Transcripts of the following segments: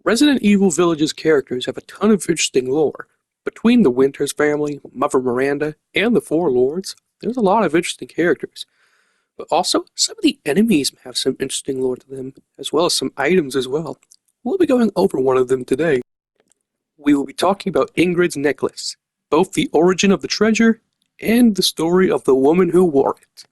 Resident Evil Village's characters have a ton of interesting lore. Between the Winters family, Mother Miranda, and the Four Lords, there's a lot of interesting characters. But also, some of the enemies have some interesting lore to them, as well as some items as well. We'll be going over one of them today. We will be talking about Ingrid's necklace, both the origin of the treasure and the story of the woman who wore it.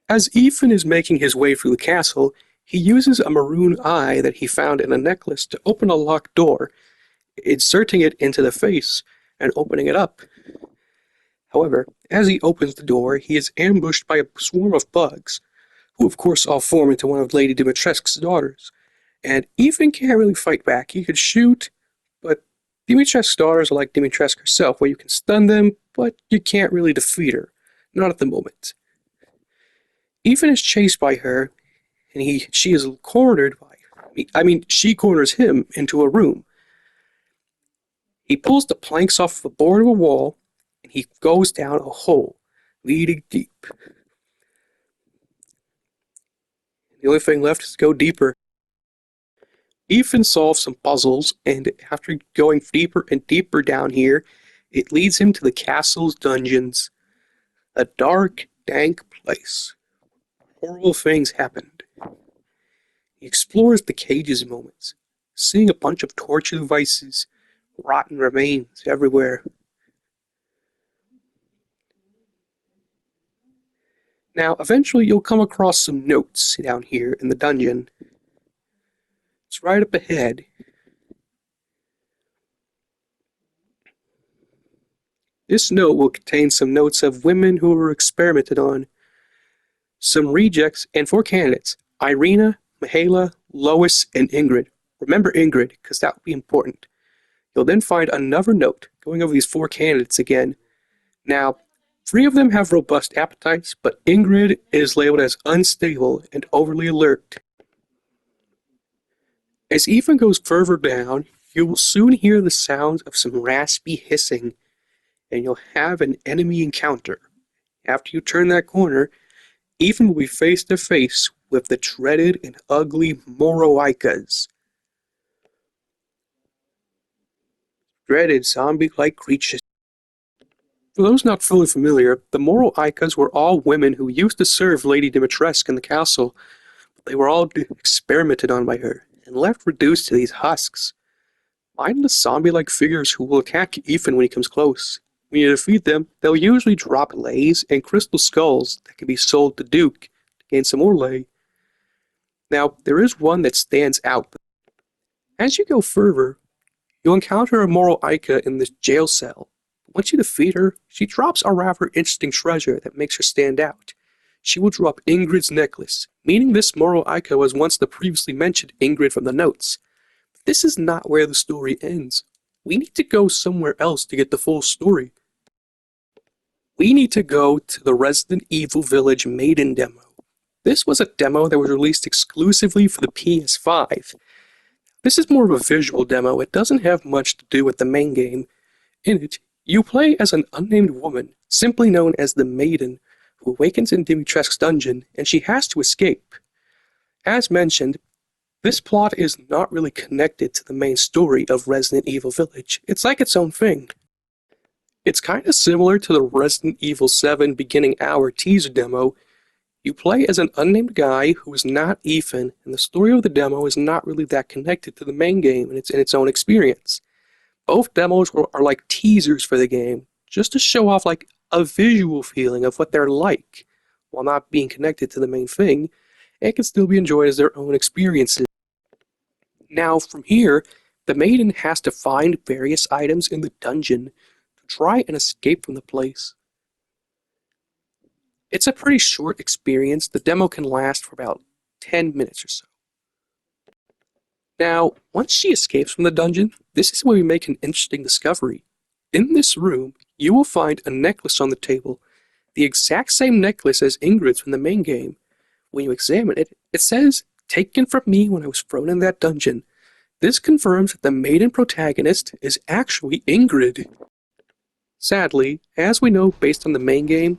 As Ethan is making his way through the castle, he uses a maroon eye that he found in a necklace to open a locked door, inserting it into the face and opening it up. However, as he opens the door, he is ambushed by a swarm of bugs, who of course all form into one of Lady Dimitrescu's daughters. And Ethan can't really fight back. He could shoot, but Dimitrescu's daughters are like Dimitrescu herself, where you can stun them, but you can't really defeat her. Not at the moment. Ethan is chased by her, and she is cornered she corners him into a room. He pulls the planks off the board of a wall, and he goes down a hole, leading deep. The only thing left is to go deeper. Ethan solves some puzzles, and after going deeper and deeper down here, it leads him to the castle's dungeons. A dark, dank place. Horrible things happened. He explores the cage's moments, seeing a bunch of torture devices, rotten remains everywhere. Now, eventually you'll come across some notes down here in the dungeon. It's right up ahead. This note will contain some notes of women who were experimented on. Some rejects and 4 candidates, Irina, Mihaela, Lois, and Ingrid. Remember Ingrid, because that will be important. You'll then find another note going over these 4 candidates again. Now, 3 of them have robust appetites, but Ingrid is labeled as unstable and overly alert. As Ethan goes further down, you will soon hear the sounds of some raspy hissing, and you'll have an enemy encounter. After you turn that corner, Ethan will be face to face with the dreaded and ugly Moroikas. Dreaded zombie-like creatures. For those not fully familiar, the Moroikas were all women who used to serve Lady Dimitrescu in the castle, but they were all experimented on by her, and left reduced to these husks. Mindless zombie-like figures who will attack Ethan when he comes close. When you defeat them, they'll usually drop leis and crystal skulls that can be sold to Duke to gain some more lei. Now, there is one that stands out. As you go further, you'll encounter a Moroika in this jail cell. Once you defeat her, she drops a rather interesting treasure that makes her stand out. She will drop Ingrid's necklace, meaning this Moroika was once the previously mentioned Ingrid from the notes. But this is not where the story ends. We need to go somewhere else to get the full story. We need to go to the Resident Evil Village Maiden demo. This was a demo that was released exclusively for the PS5. This is more of a visual demo. It doesn't have much to do with the main game. In it, you play as an unnamed woman, simply known as the Maiden, who awakens in Dimitrescu's dungeon, and she has to escape. As mentioned, this plot is not really connected to the main story of Resident Evil Village. It's like its own thing. It's kind of similar to the Resident Evil 7 beginning hour teaser demo. You play as an unnamed guy who is not Ethan, and the story of the demo is not really that connected to the main game, and it's in its own experience. Both demos are like teasers for the game, just to show off like a visual feeling of what they're like, while not being connected to the main thing, and can still be enjoyed as their own experiences. Now, from here, the Maiden has to find various items in the dungeon to try and escape from the place. It's a pretty short experience. The demo can last for about 10 minutes or so. Now, once she escapes from the dungeon, this is where we make an interesting discovery. In this room, you will find a necklace on the table, the exact same necklace as Ingrid's from the main game. When you examine it, it says, "Taken from me when I was thrown in that dungeon." This confirms that the maiden protagonist is actually Ingrid. Sadly, as we know based on the main game,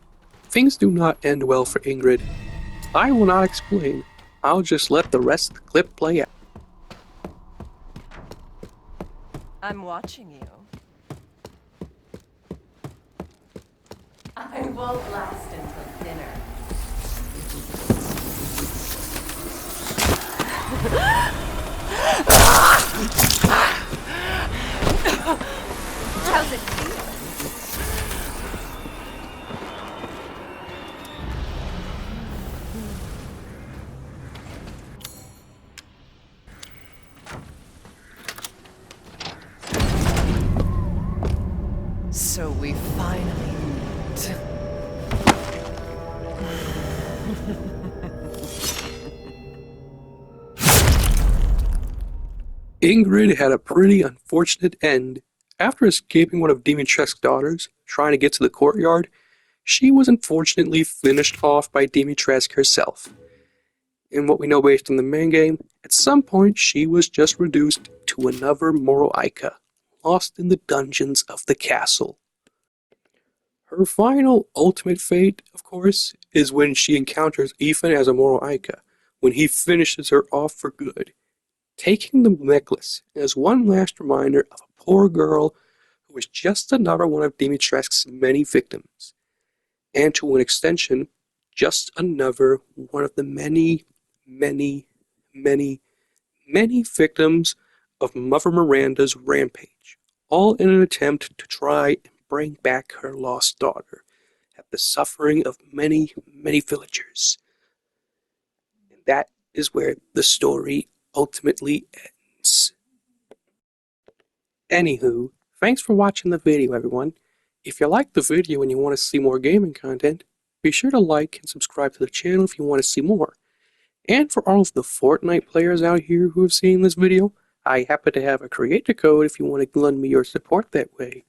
things do not end well for Ingrid. I will not explain. I'll just let the rest of the clip play out. I'm watching you. I won't last until dinner. How's it feel? So we finally meet. Ingrid had a pretty unfortunate end. After escaping one of Dimitrescu's daughters, trying to get to the courtyard, she was unfortunately finished off by Dimitrescu herself. In what we know based on the main game, at some point she was just reduced to another Moroica, lost in the dungeons of the castle. Her final ultimate fate, of course, is when she encounters Ethan as a Moroica, when he finishes her off for good, taking the necklace as one last reminder of a poor girl who was just another one of Dimitrescu's many victims, and to an extension, just another one of the many, many, many, many victims of Mother Miranda's rampage, all in an attempt to try and bring back her lost daughter at the suffering of many, many villagers. And that is where the story ultimately ends. Anywho, thanks for watching the video, everyone. If you liked the video and you want to see more gaming content, be sure to like and subscribe to the channel if you want to see more. And for all of the Fortnite players out here who have seen this video, I happen to have a creator code if you want to lend me your support that way.